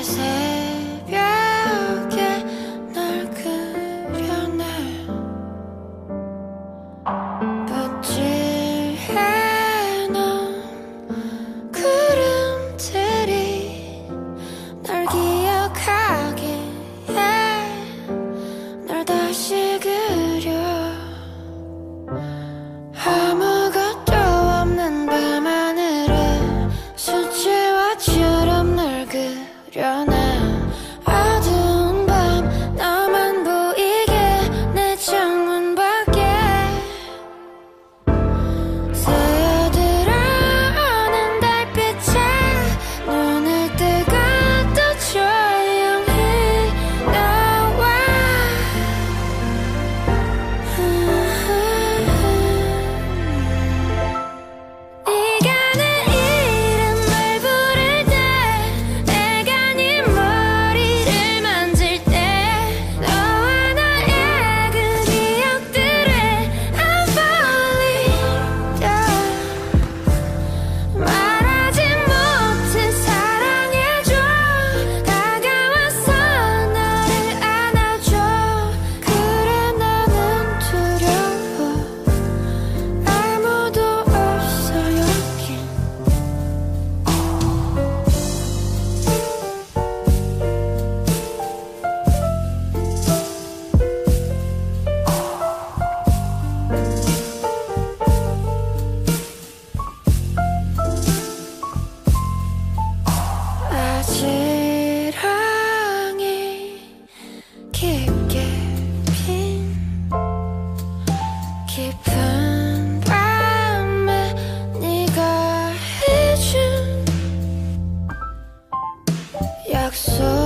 새벽에 널 그려내 붓질해놓은 구름들이 널 기억하게 해 널 다시 그려 아무것도 없는 밤하늘에 수채화처럼 널 그려내 어두운 밤 너만 보이게 내 창문 밖에 새어들어오는 달빛에 눈을 뜨고 또 조용히 나와 네가 내 이름을 부를 때 내가 네 머리를 만질 때 너와 나의 그 기억들에 I'm falling down 말하지 못해 사랑해줘 다가와서 나를 안아줘 그래 나는 두려워 아무도 없어 여긴 아지랑이 깊게 핀 깊은 밤에 네가 해준 약속